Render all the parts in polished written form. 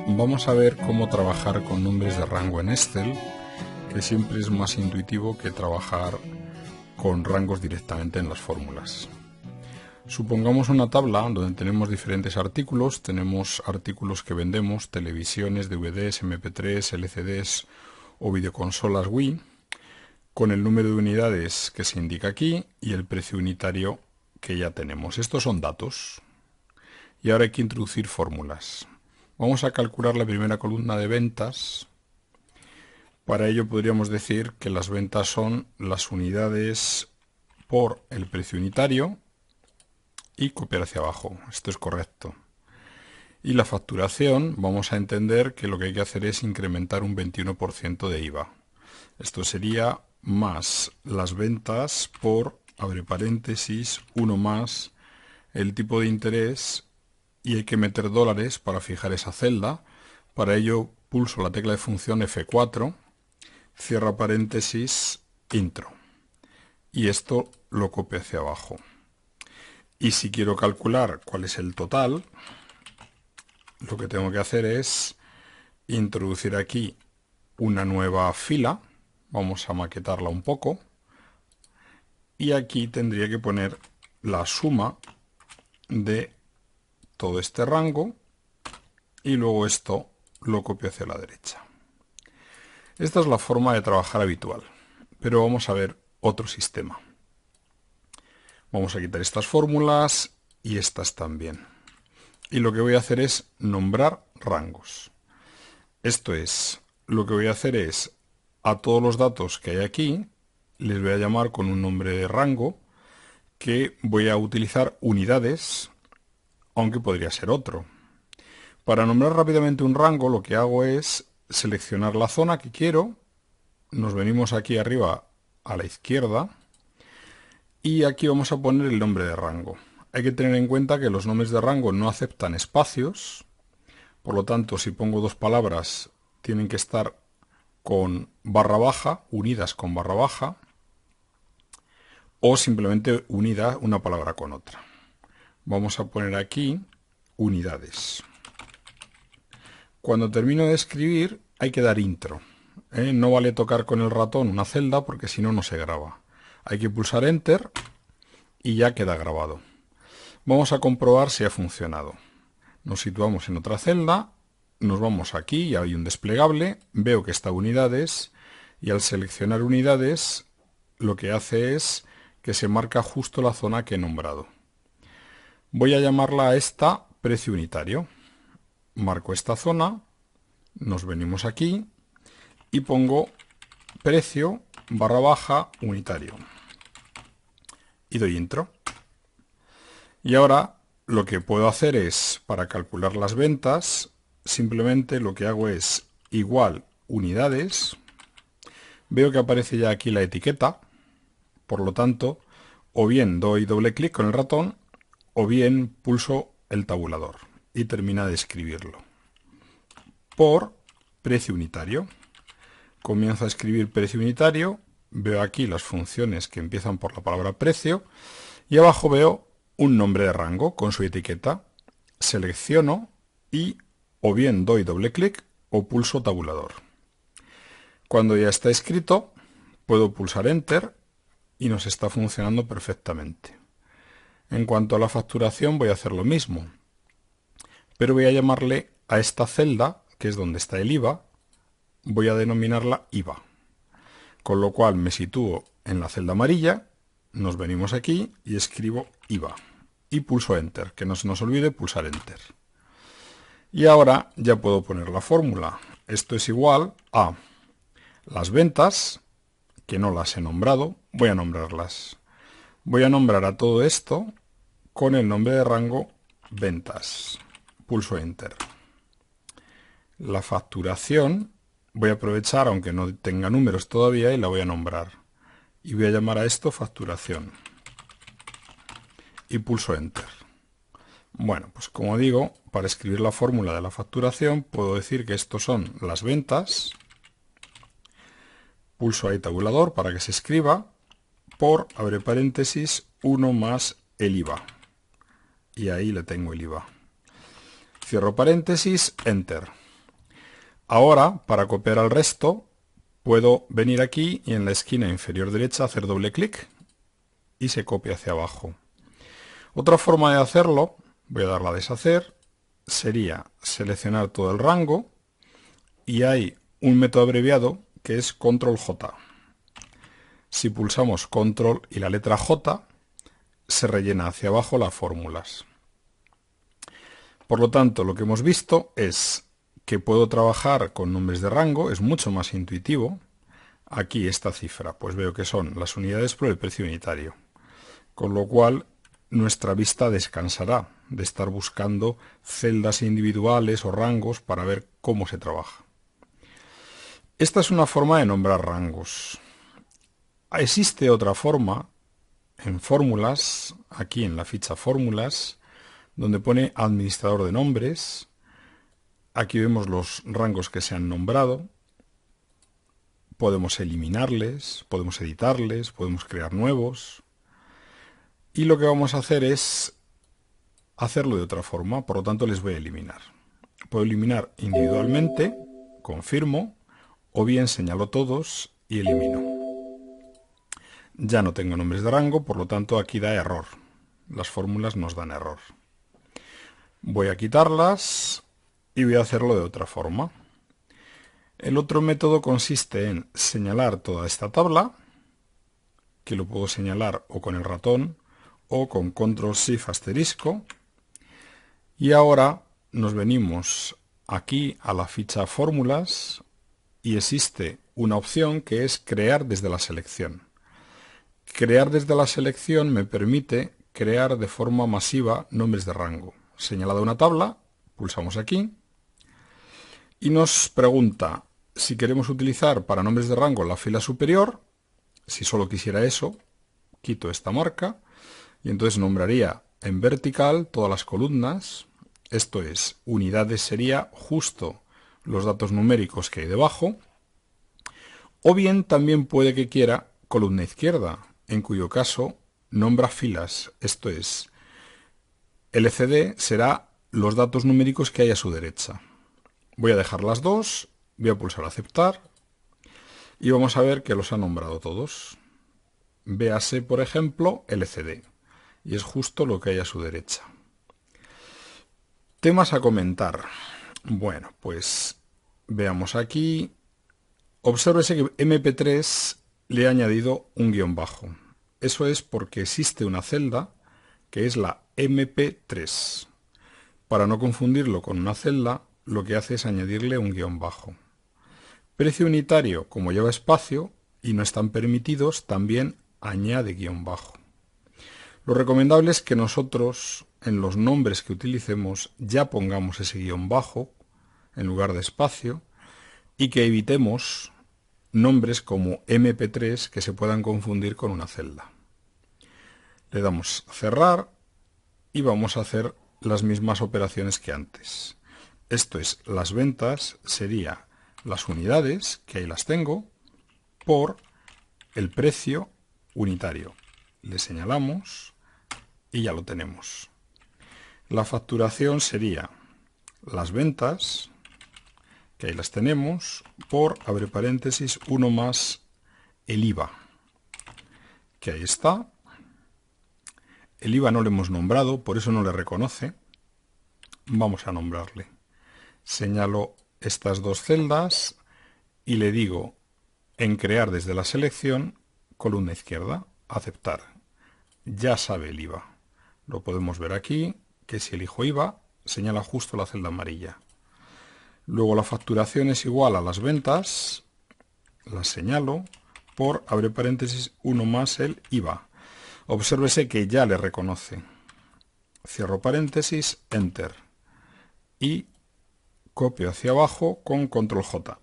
Vamos a ver cómo trabajar con nombres de rango en Excel, que siempre es más intuitivo que trabajar con rangos directamente en las fórmulas. Supongamos una tabla donde tenemos diferentes artículos. Tenemos artículos que vendemos, televisiones, DVDs, MP3, LCDs o videoconsolas Wii, con el número de unidades que se indica aquí y el precio unitario que ya tenemos. Estos son datos. Y ahora hay que introducir fórmulas. Vamos a calcular la primera columna de ventas. Para ello podríamos decir que las ventas son las unidades por el precio unitario y copiar hacia abajo. Esto es correcto. Y la facturación, vamos a entender que lo que hay que hacer es incrementar un 21% de IVA. Esto sería más las ventas por, abre paréntesis, 1 más el tipo de interés, y hay que meter dólares para fijar esa celda. Para ello pulso la tecla de función F4, cierra paréntesis, intro. Y esto lo copio hacia abajo. Y si quiero calcular cuál es el total, lo que tengo que hacer es introducir aquí una nueva fila. Vamos a maquetarla un poco. Y aquí tendría que poner la suma de todo este rango y luego esto lo copio hacia la derecha. Esta es la forma de trabajar habitual, pero vamos a ver otro sistema. Vamos a quitar estas fórmulas y estas también. Y lo que voy a hacer es nombrar rangos. Esto es, lo que voy a hacer es, a todos los datos que hay aquí, les voy a llamar con un nombre de rango, que voy a utilizar unidades, aunque podría ser otro. Para nombrar rápidamente un rango, lo que hago es seleccionar la zona que quiero, nos venimos aquí arriba a la izquierda, y aquí vamos a poner el nombre de rango. Hay que tener en cuenta que los nombres de rango no aceptan espacios, por lo tanto, si pongo dos palabras, tienen que estar con barra baja, unidas con barra baja, o simplemente unida una palabra con otra. Vamos a poner aquí unidades. Cuando termino de escribir, hay que dar intro. No vale tocar con el ratón una celda porque si no, no se graba. Hay que pulsar Enter y ya queda grabado. Vamos a comprobar si ha funcionado. Nos situamos en otra celda, nos vamos aquí y hay un desplegable, veo que está unidades y al seleccionar unidades lo que hace es que se marca justo la zona que he nombrado. Voy a llamarla a esta precio unitario. Marco esta zona, nos venimos aquí y pongo precio barra baja unitario. Y doy intro. Y ahora lo que puedo hacer es, para calcular las ventas, simplemente lo que hago es igual unidades. Veo que aparece ya aquí la etiqueta. Por lo tanto, o bien doy doble clic con el ratón, o bien pulso el tabulador y termina de escribirlo. Por precio unitario. Comienzo a escribir precio unitario, veo aquí las funciones que empiezan por la palabra precio y abajo veo un nombre de rango con su etiqueta. Selecciono y o bien doy doble clic o pulso tabulador. Cuando ya está escrito, puedo pulsar Enter y nos está funcionando perfectamente. En cuanto a la facturación voy a hacer lo mismo, pero voy a llamarle a esta celda, que es donde está el IVA, voy a denominarla IVA. Con lo cual me sitúo en la celda amarilla, nos venimos aquí y escribo IVA. Y pulso Enter, que no se nos olvide pulsar Enter. Y ahora ya puedo poner la fórmula. Esto es igual a las ventas, que no las he nombrado, voy a nombrarlas. Voy a nombrar a todo esto con el nombre de rango ventas. Pulso Enter. La facturación voy a aprovechar, aunque no tenga números todavía, y la voy a nombrar. Y voy a llamar a esto facturación. Y pulso Enter. Bueno, pues como digo, para escribir la fórmula de la facturación, puedo decir que estos son las ventas. Pulso ahí tabulador para que se escriba por, abre paréntesis, 1 más el IVA. Y ahí le tengo el IVA. Cierro paréntesis, Enter. Ahora, para copiar al resto, puedo venir aquí y en la esquina inferior derecha hacer doble clic y se copia hacia abajo. Otra forma de hacerlo, voy a darle a deshacer, sería seleccionar todo el rango y hay un método abreviado que es control J. Si pulsamos control y la letra J, se rellena hacia abajo las fórmulas. Por lo tanto, lo que hemos visto es que puedo trabajar con nombres de rango, es mucho más intuitivo. Aquí esta cifra, pues veo que son las unidades por el precio unitario. Con lo cual, nuestra vista descansará de estar buscando celdas individuales o rangos para ver cómo se trabaja. Esta es una forma de nombrar rangos. Existe otra forma en fórmulas, aquí en la ficha fórmulas, donde pone administrador de nombres. Aquí vemos los rangos que se han nombrado. Podemos eliminarles, podemos editarles, podemos crear nuevos. Y lo que vamos a hacer es hacerlo de otra forma, por lo tanto les voy a eliminar. Puedo eliminar individualmente, confirmo, o bien señalo todos y elimino. Ya no tengo nombres de rango, por lo tanto aquí da error. Las fórmulas nos dan error. Voy a quitarlas y voy a hacerlo de otra forma. El otro método consiste en señalar toda esta tabla, que lo puedo señalar o con el ratón o con control shift asterisco. Y ahora nos venimos aquí a la ficha fórmulas y existe una opción que es crear desde la selección. Crear desde la selección me permite crear de forma masiva nombres de rango. Señalada una tabla, pulsamos aquí y nos pregunta si queremos utilizar para nombres de rango la fila superior. Si solo quisiera eso, quito esta marca y entonces nombraría en vertical todas las columnas. Esto es, unidades sería justo los datos numéricos que hay debajo. O bien también puede que quiera columna izquierda, en cuyo caso nombra filas. Esto es, LCD será los datos numéricos que hay a su derecha. Voy a dejar las dos, voy a pulsar aceptar y vamos a ver que los ha nombrado todos. Véase, por ejemplo, LCD y es justo lo que hay a su derecha. Temas a comentar. Bueno, pues veamos aquí. Obsérvese que MP3 le he añadido un guión bajo. Eso es porque existe una celda que es la MP3. Para no confundirlo con una celda, lo que hace es añadirle un guión bajo. Precio unitario, como lleva espacio y no están permitidos, también añade guión bajo. Lo recomendable es que nosotros, en los nombres que utilicemos, ya pongamos ese guión bajo en lugar de espacio y que evitemos nombres como MP3 que se puedan confundir con una celda. Le damos a cerrar y vamos a hacer las mismas operaciones que antes. Esto es, las ventas sería las unidades, que ahí las tengo, por el precio unitario. Le señalamos y ya lo tenemos. La facturación sería las ventas, que ahí las tenemos, por, abre paréntesis, 1 más el IVA, que ahí está. El IVA no lo hemos nombrado, por eso no le reconoce. Vamos a nombrarle. Señalo estas dos celdas y le digo en crear desde la selección, columna izquierda, aceptar. Ya sabe el IVA. Lo podemos ver aquí, que si elijo IVA, señala justo la celda amarilla. Luego la facturación es igual a las ventas, las señalo por, abre paréntesis, 1 más el IVA. Obsérvese que ya le reconoce. Cierro paréntesis, Enter. Y copio hacia abajo con Control J.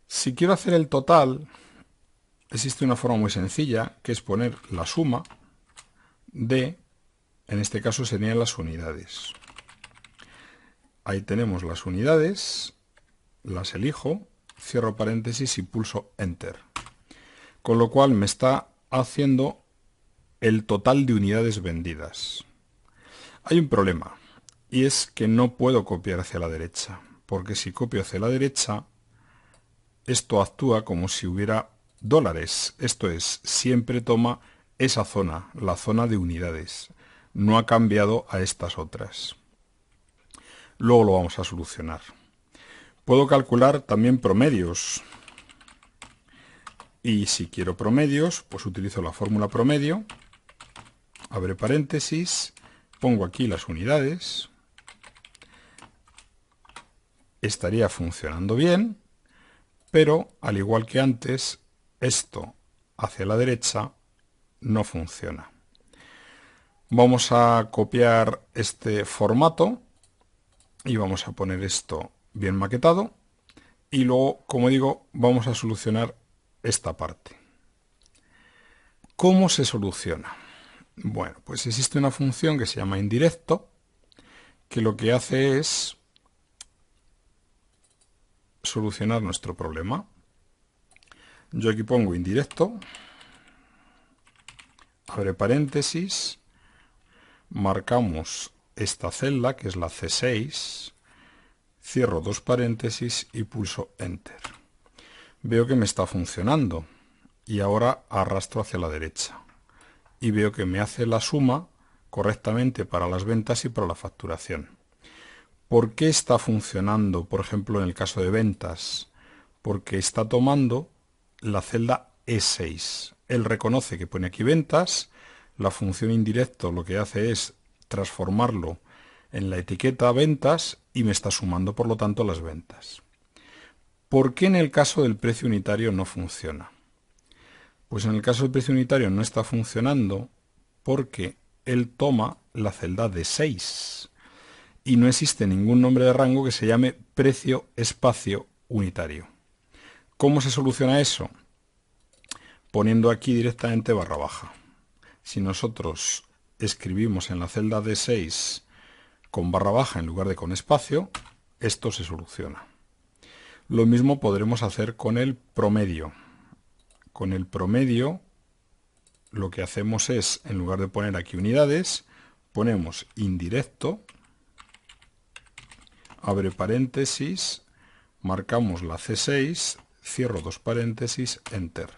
Si quiero hacer el total, existe una forma muy sencilla, que es poner la suma de, en este caso serían las unidades. Ahí tenemos las unidades, las elijo, cierro paréntesis y pulso Enter. Con lo cual me está haciendo el total de unidades vendidas. Hay un problema, y es que no puedo copiar hacia la derecha. porque si copio hacia la derecha, esto actúa como si hubiera dólares. Esto es, siempre toma esa zona, la zona de unidades. No ha cambiado a estas otras. Luego lo vamos a solucionar. Puedo calcular también promedios. Y si quiero promedios, pues utilizo la fórmula promedio. Abre paréntesis. Pongo aquí las unidades. Estaría funcionando bien, pero al igual que antes, esto hacia la derecha no funciona. Vamos a copiar este formato y vamos a poner esto bien maquetado. Y luego, como digo, vamos a solucionar esta parte. ¿Cómo se soluciona? Bueno, pues existe una función que se llama indirecto, que lo que hace es solucionar nuestro problema. Yo aquí pongo indirecto, abre paréntesis, marcamos esta celda, que es la C6, cierro dos paréntesis y pulso Enter. Veo que me está funcionando y ahora arrastro hacia la derecha. Y veo que me hace la suma correctamente para las ventas y para la facturación. ¿Por qué está funcionando, por ejemplo, en el caso de ventas? Porque está tomando la celda E6. Él reconoce que pone aquí ventas. La función indirecto lo que hace es transformarlo en la etiqueta ventas y me está sumando, por lo tanto, las ventas. ¿Por qué en el caso del precio unitario no funciona? Pues en el caso del precio unitario no está funcionando porque él toma la celda de 6 y no existe ningún nombre de rango que se llame precio espacio unitario. ¿Cómo se soluciona eso? Poniendo aquí directamente barra baja. Si nosotros escribimos en la celda de 6 con barra baja en lugar de con espacio, esto se soluciona. Lo mismo podremos hacer con el promedio. Con el promedio lo que hacemos es, en lugar de poner aquí unidades, ponemos indirecto, abre paréntesis, marcamos la C6, cierro dos paréntesis, Enter.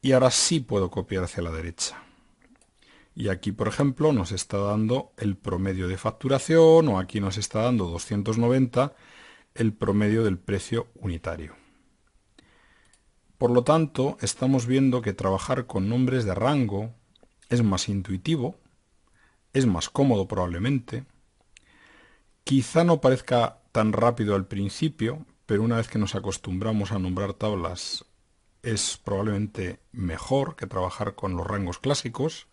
Y ahora sí puedo copiar hacia la derecha. Y aquí, por ejemplo, nos está dando el promedio de facturación, o aquí nos está dando 290, el promedio del precio unitario. Por lo tanto, estamos viendo que trabajar con nombres de rango es más intuitivo, es más cómodo probablemente. Quizá no parezca tan rápido al principio, pero una vez que nos acostumbramos a nombrar tablas es probablemente mejor que trabajar con los rangos clásicos.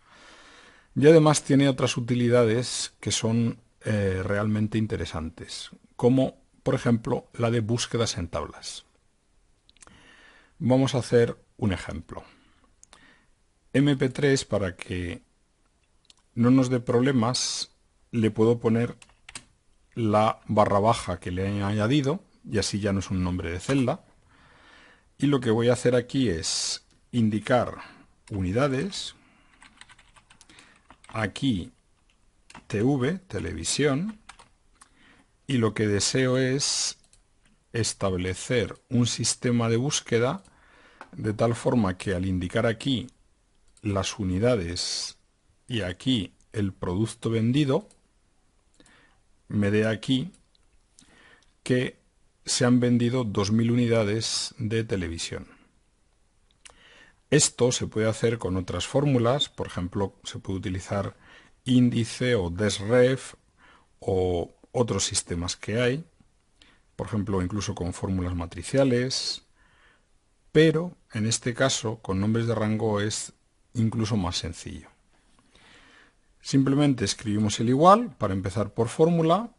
Y además tiene otras utilidades que son realmente interesantes, como por ejemplo la de búsquedas en tablas. Vamos a hacer un ejemplo. MP3, para que no nos dé problemas, le puedo poner la barra baja que le he añadido, y así ya no es un nombre de celda. Y lo que voy a hacer aquí es indicar unidades, aquí TV, televisión, y lo que deseo es establecer un sistema de búsqueda de tal forma que al indicar aquí las unidades y aquí el producto vendido, me dé aquí que se han vendido 2000 unidades de televisión. Esto se puede hacer con otras fórmulas, por ejemplo, se puede utilizar índice o desref o otros sistemas que hay, por ejemplo, incluso con fórmulas matriciales, pero en este caso, con nombres de rango es incluso más sencillo. Simplemente escribimos el igual, para empezar por fórmula,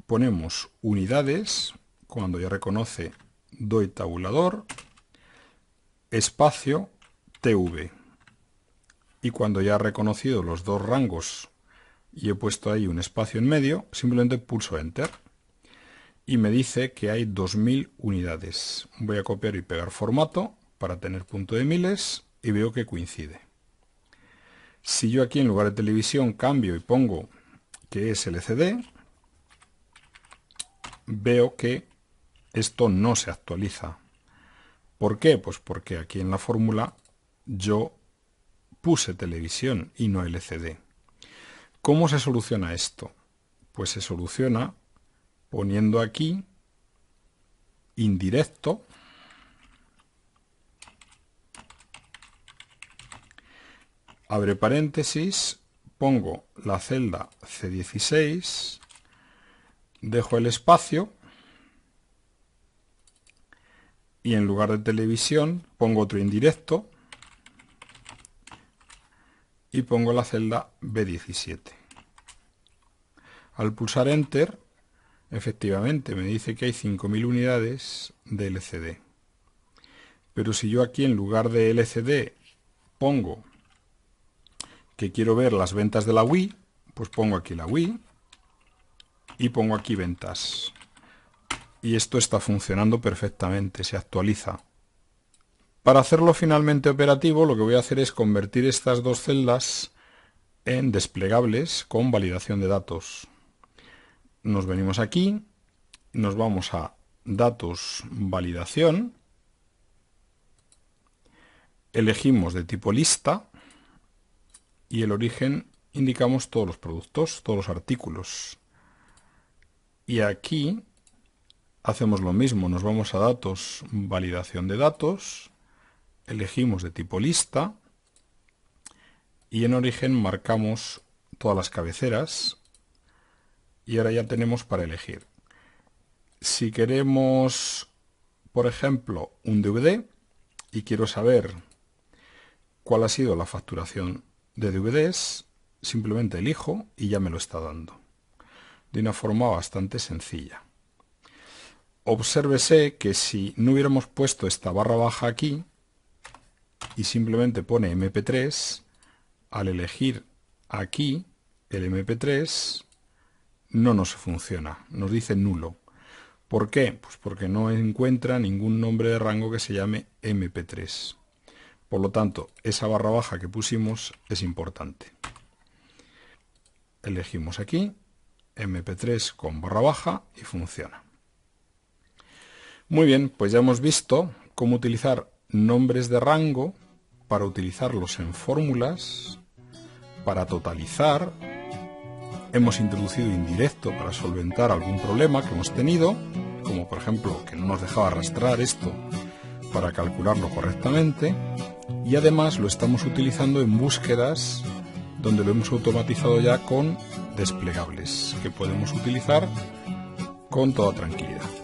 ponemos unidades, cuando ya reconoce doy tabulador, espacio, TV. Y cuando ya ha reconocido los dos rangos y he puesto ahí un espacio en medio, simplemente pulso Enter. Y me dice que hay 2000 unidades. Voy a copiar y pegar formato para tener punto de miles y veo que coincide. Si yo aquí en lugar de televisión cambio y pongo que es LCD, veo que esto no se actualiza. ¿Por qué? Pues porque aquí en la fórmula yo puse televisión y no LCD. ¿Cómo se soluciona esto? Pues se soluciona poniendo aquí indirecto, abre paréntesis, pongo la celda C16, dejo el espacio y en lugar de televisión pongo otro indirecto y pongo la celda B17. Al pulsar Enter, efectivamente me dice que hay 5.000 unidades de LCD. Pero si yo aquí en lugar de LCD pongo que quiero ver las ventas de la Wii, pues pongo aquí la Wii y pongo aquí ventas. Y esto está funcionando perfectamente, se actualiza. Para hacerlo finalmente operativo, lo que voy a hacer es convertir estas dos celdas en desplegables con validación de datos. Nos venimos aquí, nos vamos a datos, validación, elegimos de tipo lista y el origen indicamos todos los productos, todos los artículos. Y aquí hacemos lo mismo, nos vamos a datos, validación de datos, elegimos de tipo lista y en origen marcamos todas las cabeceras y ahora ya tenemos para elegir. Si queremos, por ejemplo, un DVD y quiero saber cuál ha sido la facturación de DVDs, simplemente elijo y ya me lo está dando, de una forma bastante sencilla. Obsérvese que si no hubiéramos puesto esta barra baja aquí y simplemente pone MP3, al elegir aquí el MP3 no nos funciona, nos dice nulo. ¿Por qué? Pues porque no encuentra ningún nombre de rango que se llame MP3. Por lo tanto, esa barra baja que pusimos es importante. Elegimos aquí MP3 con barra baja y funciona. Muy bien, pues ya hemos visto cómo utilizar nombres de rango para utilizarlos en fórmulas, para totalizar. Hemos introducido indirecto para solventar algún problema que hemos tenido, como por ejemplo que no nos dejaba arrastrar esto para calcularlo correctamente, y además lo estamos utilizando en búsquedas donde lo hemos automatizado ya con desplegables que podemos utilizar con toda tranquilidad.